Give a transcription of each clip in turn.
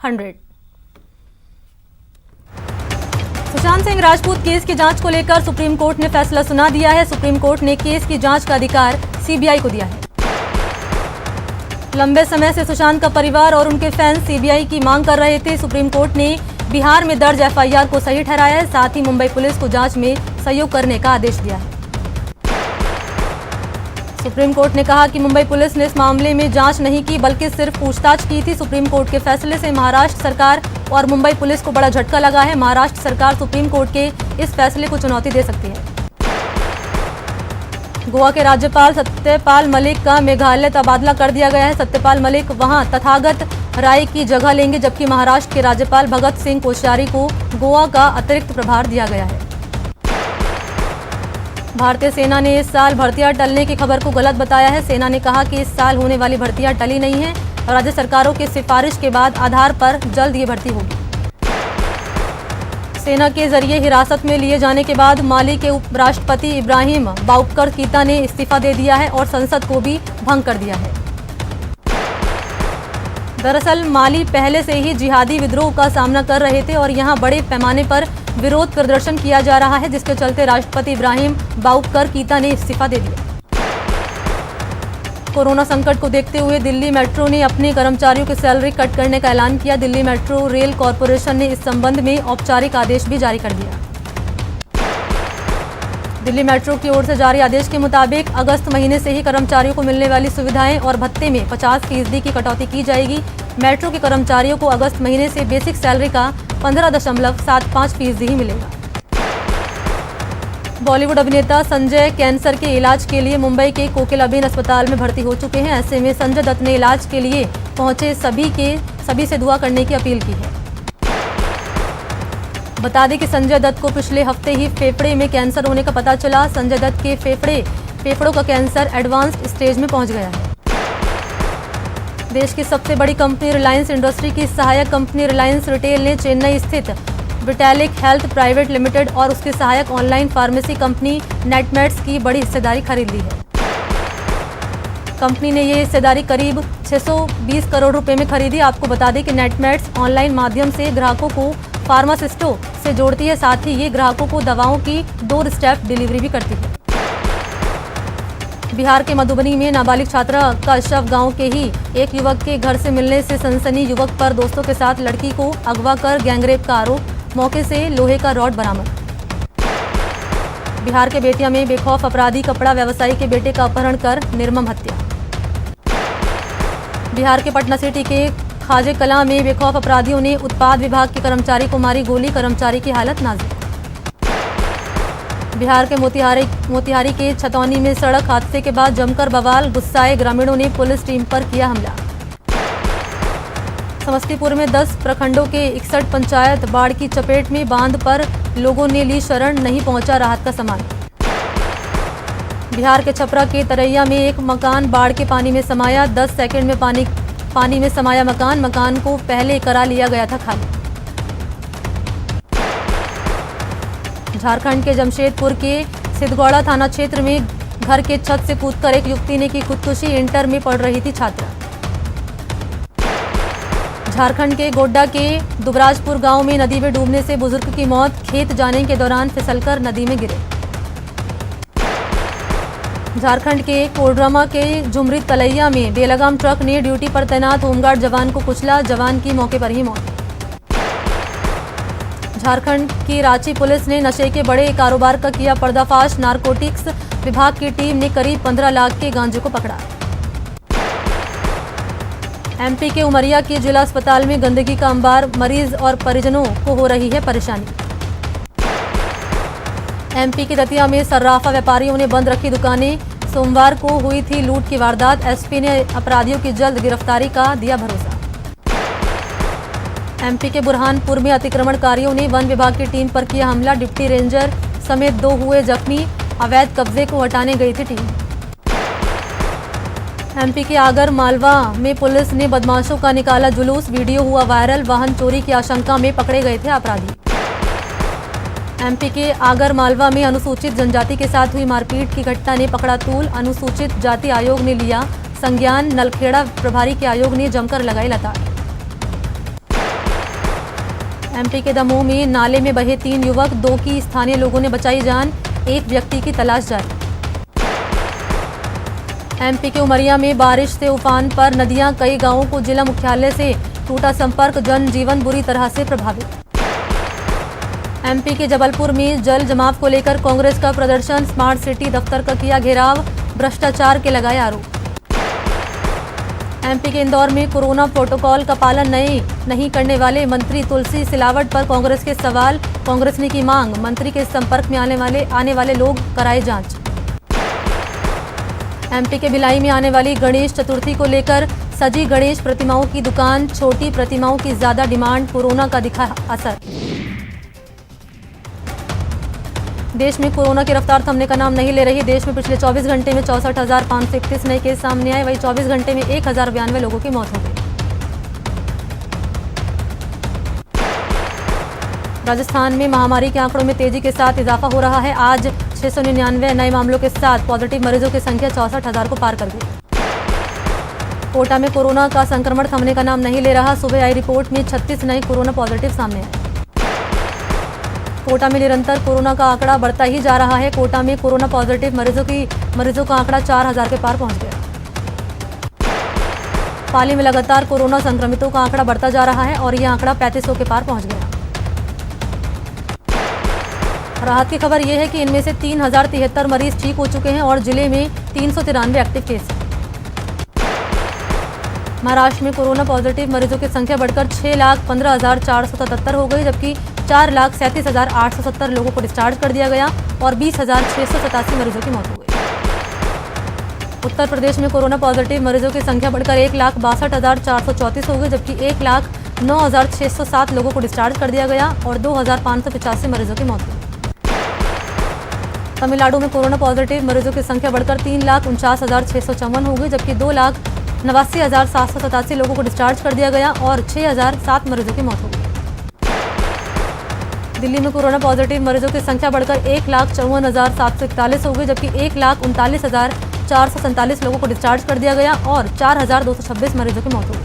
100। Sushant Singh Rajput case की जांच को लेकर सुप्रीम कोर्ट ने फैसला सुना दिया है। सुप्रीम कोर्ट ने केस की जांच का अधिकार सीबीआई को दिया है। लंबे समय से सुशांत का परिवार और उनके फैंस सीबीआई की मांग कर रहे थे। सुप्रीम कोर्ट ने बिहार में दर्ज एफआईआर को सही ठहराया है, साथ ही मुंबई पुलिस को जांच में सहयोग करने का आदेश दिया है। सुप्रीम कोर्ट ने कहा कि मुंबई पुलिस ने इस मामले में जांच नहीं की बल्कि सिर्फ पूछताछ की थी। सुप्रीम कोर्ट के फैसले से महाराष्ट्र सरकार और मुंबई पुलिस को बड़ा झटका लगा है। महाराष्ट्र सरकार सुप्रीम कोर्ट के इस फैसले को चुनौती दे सकती है। गोवा के राज्यपाल सत्यपाल मलिक का मेघालय तबादला कर दिया गया है। सत्यपाल मलिक वहां तथागत राय की जगह लेंगे, जबकि महाराष्ट्र के राज्यपाल भगत सिंह कोश्यारी को गोवा का अतिरिक्त प्रभार दिया गया है। भारतीय सेना ने इस साल भर्तियां टलने की खबर को गलत बताया है। सेना ने कहा कि इस साल होने वाली भर्तियां टली नहीं है और राज्य सरकारों की सिफारिश के बाद आधार पर जल्द ये भर्ती होगी। सेना के जरिए हिरासत में लिए जाने के बाद माली के उपराष्ट्रपति इब्राहिम बाउबकर कीता ने इस्तीफा दे दिया है और संसद को भी भंग कर दिया है। दरअसल माली पहले से ही जिहादी विद्रोह का सामना कर रहे थे और यहां बड़े पैमाने पर विरोध प्रदर्शन किया जा रहा है, जिसके चलते राष्ट्रपति इब्राहिम बाउबकर कीता ने इस्तीफा दे दिया। कोरोना संकट को देखते हुए दिल्ली मेट्रो ने अपने कर्मचारियों की सैलरी कट करने का ऐलान किया। दिल्ली मेट्रो रेल कॉरपोरेशन ने इस संबंध में औपचारिक आदेश भी जारी कर दिया। दिल्ली मेट्रो की ओर से जारी आदेश के मुताबिक अगस्त महीने से ही कर्मचारियों को मिलने वाली सुविधाएं और भत्ते में 50% की कटौती की जाएगी। मेट्रो के कर्मचारियों को अगस्त महीने से बेसिक सैलरी का 15.75% ही मिलेगा। बॉलीवुड अभिनेता संजय कैंसर के इलाज के लिए मुंबई के कोकिलाबेन अस्पताल में भर्ती हो चुके हैं। ऐसे में संजय दत्त ने इलाज के लिए पहुंचे सभी से दुआ करने की अपील की है। बता दें कि संजय दत्त को पिछले हफ्ते ही फेफड़े में कैंसर होने का पता चला। संजय दत्त के फेफड़ों का कैंसर एडवांस्ड स्टेज में पहुंच गया है। देश की सबसे बड़ी कंपनी रिलायंस इंडस्ट्री की सहायक कंपनी रिलायंस रिटेल ने चेन्नई स्थित विटैलिक हेल्थ प्राइवेट लिमिटेड और उसकी सहायक ऑनलाइन फार्मेसी कंपनी नेटमेट्स की बड़ी हिस्सेदारी खरीद ली है। कंपनी ने ये हिस्सेदारी करीब 620 करोड़ रुपए में खरीदी। आपको बता दें कि नेटमेट्स ऑनलाइन माध्यम से ग्राहकों को फार्मासिस्टों से जोड़ती है, साथ ही ये ग्राहकों को दवाओं की डोर स्टेप डिलीवरी भी करती है। बिहार के मधुबनी में नाबालिग छात्रा का शव गांव के ही एक युवक के घर से मिलने से सनसनी। युवक पर दोस्तों के साथ लड़की को अगवा कर गैंगरेप का आरोप, मौके से लोहे का रॉड बरामद। बिहार के बेतिया में बेखौफ अपराधी कपड़ा व्यवसायी के बेटे का अपहरण कर निर्मम हत्या। बिहार के पटना सिटी के खाजे कलां में बेखौफ अपराधियों ने उत्पाद विभाग के कर्मचारी को मारी गोली, कर्मचारी की हालत नाजुक। बिहार के मोतिहारी के छतौनी में सड़क हादसे के बाद जमकर बवाल, गुस्साए ग्रामीणों ने पुलिस टीम पर किया हमला। समस्तीपुर में 10 प्रखंडों के 61 पंचायत बाढ़ की चपेट में, बांध पर लोगों ने ली शरण, नहीं पहुंचा राहत का सामान। बिहार के छपरा के तरैया में एक मकान बाढ़ के पानी में समाया। 10 सेकंड में पानी में समाया मकान को पहले करा लिया गया था खाली। झारखंड के जमशेदपुर के सिद्धगौड़ा थाना क्षेत्र में घर के छत से कूदकर एक युवती ने की खुदकुशी, इंटर में पढ़ रही थी छात्रा। झारखंड के गोड्डा के दुबराजपुर गांव में नदी में डूबने से बुजुर्ग की मौत, खेत जाने के दौरान फिसलकर नदी में गिरे। झारखंड के कोडरमा के झुमरी तलैया में बेलगाम ट्रक ने ड्यूटी पर तैनात होमगार्ड जवान को कुचला, जवान की मौके पर ही मौत। झारखंड की रांची पुलिस ने नशे के बड़े कारोबार का किया पर्दाफाश, नारकोटिक्स विभाग की टीम ने करीब 15 लाख के गांजे को पकड़ा। एमपी के उमरिया के जिला अस्पताल में गंदगी का अंबार, मरीज और परिजनों को हो रही है परेशानी। एमपी के दतिया में सर्राफा व्यापारियों ने बंद रखी दुकानें, सोमवार को हुई थी लूट की वारदात। एसपी ने अपराधियों की जल्द गिरफ्तारी का दिया भरोसा। एमपी के बुरहानपुर में अतिक्रमणकारियों ने वन विभाग की टीम पर किया हमला, डिप्टी रेंजर समेत 2 हुए जख्मी, अवैध कब्जे को हटाने गई थी टीम। एमपी के आगर मालवा में पुलिस ने बदमाशों का निकाला जुलूस, वीडियो हुआ वायरल, वाहन चोरी की आशंका में पकड़े गए थे अपराधी। एमपी के आगर मालवा में अनुसूचित जनजाति के साथ हुई मारपीट की घटना ने पकड़ा तूल, अनुसूचित जाति आयोग ने लिया संज्ञान, नलखेड़ा प्रभारी के आयोग ने जमकर लगाई लताड़। एमपी के दमोह में नाले में बहे 3 युवक, 2 की स्थानीय लोगों ने बचाई जान, 1 व्यक्ति की तलाश जारी। एमपी के उमरिया में बारिश से उफान पर नदियां, कई गांवों को जिला मुख्यालय से टूटा संपर्क, जनजीवन बुरी तरह से प्रभावित। एमपी के जबलपुर में जल जमाव को लेकर कांग्रेस का प्रदर्शन, स्मार्ट सिटी दफ्तर का किया घेराव, भ्रष्टाचार के लगाए आरोप। एमपी के इंदौर में कोरोना प्रोटोकॉल का पालन नहीं करने वाले मंत्री तुलसी सिलावट पर कांग्रेस के सवाल, कांग्रेस ने की मांग, मंत्री के संपर्क में आने वाले लोग कराए जांच। एमपी के भिलाई में आने वाली गणेश चतुर्थी को लेकर सजी गणेश प्रतिमाओं की दुकान, छोटी प्रतिमाओं की ज्यादा डिमांड, कोरोना का दिखा असर। देश में कोरोना की रफ्तार थमने का नाम नहीं ले रही। देश में पिछले 24 घंटे में 64,531 नए केस सामने आए, वहीं 24 घंटे में 1,092 लोगों की मौत हो गई। राजस्थान में महामारी के आंकड़ों में तेजी के साथ इजाफा हो रहा है। आज 699 नए मामलों के साथ पॉजिटिव मरीजों की संख्या 64,000 को पार कर गई। कोटा में कोरोना का संक्रमण थमने का नाम नहीं ले रहा। सुबह आई रिपोर्ट में 36 नए कोरोना पॉजिटिव सामने आए। कोटा में निरंतर कोरोना का आंकड़ा बढ़ता ही जा रहा है। कोटा में कोरोना पॉजिटिव मरीजों का आंकड़ा 4,000 के पार पहुंच गया। पाली में लगातार कोरोना संक्रमितों का आंकड़ा बढ़ता जा रहा है और यह आंकड़ा 3500 के पार पहुंच गया। राहत की खबर यह है कि इनमें से 3,073 मरीज ठीक हो चुके हैं और जिले में 393 एक्टिव केस। महाराष्ट्र में कोरोना पॉजिटिव मरीजों की संख्या बढ़कर 6,15,477 हो गई, जबकि 4,37,870 लोगों को डिस्चार्ज कर दिया गया और 20,687 मरीजों की मौत हो गई। उत्तर प्रदेश में कोरोना पॉजिटिव मरीजों की संख्या बढ़कर 1,62,434 हो गई, जबकि 1,09,607 लोगों को डिस्चार्ज कर दिया गया और 2,585 मरीजों की मौत हो गई। तमिलनाडु में कोरोना पॉजिटिव मरीजों की संख्या बढ़कर 3,49,654 हो गई, जबकि 2,89,787 लोगों को डिस्चार्ज कर दिया गया और 6,007 मरीजों की मौत हो गई। दिल्ली में कोरोना पॉजिटिव मरीजों की संख्या बढ़कर 1,54,741 हो गई, जबकि 1,39,447 लोगों को डिस्चार्ज कर दिया गया और 4,226 मरीजों की मौत हो गई।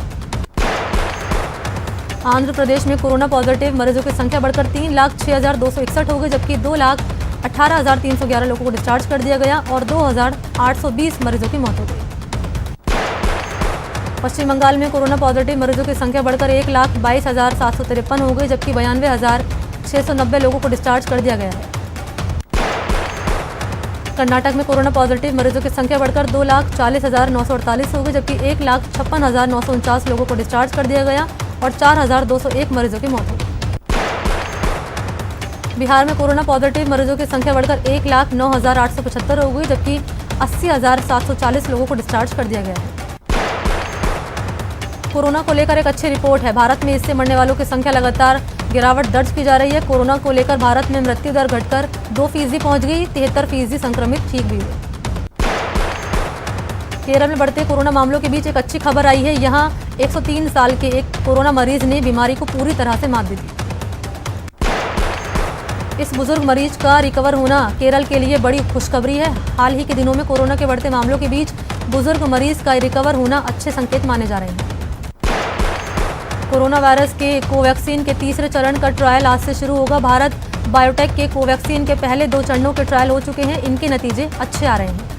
आंध्र प्रदेश में कोरोना पॉजिटिव मरीजों की संख्या बढ़कर 3,06,261 हो गई, जबकि 2,18,311 लोगों को डिस्चार्ज कर दिया गया और 2,820 मरीजों की मौत हो गई। पश्चिम बंगाल में कोरोना पॉजिटिव मरीजों की संख्या बढ़कर 1,22,753 हो गई, जबकि 92,690 लोगों को डिस्चार्ज कर दिया गया है। कर्नाटक में कोरोना पॉजिटिव मरीजों की संख्या बढ़कर 2,40,948 हो गई, जबकि 1,56,949 लोगों को डिस्चार्ज कर दिया गया और 4,201 मरीजों की मौत हो गई। बिहार में कोरोना पॉजिटिव मरीजों की संख्या बढ़कर 1,09,875 हो गई, जबकि 80,740 लोगों को डिस्चार्ज कर दिया गया है। कोरोना को लेकर एक अच्छी रिपोर्ट है। भारत में इससे मरने वालों की संख्या लगातार गिरावट दर्ज की जा रही है। कोरोना को लेकर भारत में मृत्यु दर घटकर 2% पहुंच गई। 73% संक्रमित ठीक भी हुए। केरल में बढ़ते कोरोना मामलों के बीच एक अच्छी खबर आई है। यहाँ 103 साल के एक कोरोना मरीज ने बीमारी को पूरी तरह से मात दे दी। इस बुजुर्ग मरीज का रिकवर होना केरल के लिए बड़ी खुशखबरी है। हाल ही के दिनों में कोरोना के बढ़ते मामलों के बीच बुजुर्ग मरीज का रिकवर होना अच्छे संकेत माने जा रहे हैं। कोरोना वायरस के कोवैक्सीन के तीसरे चरण का ट्रायल आज से शुरू होगा। भारत बायोटेक के कोवैक्सीन के पहले 2 चरणों के ट्रायल हो चुके हैं। इनके नतीजे अच्छे आ रहे हैं।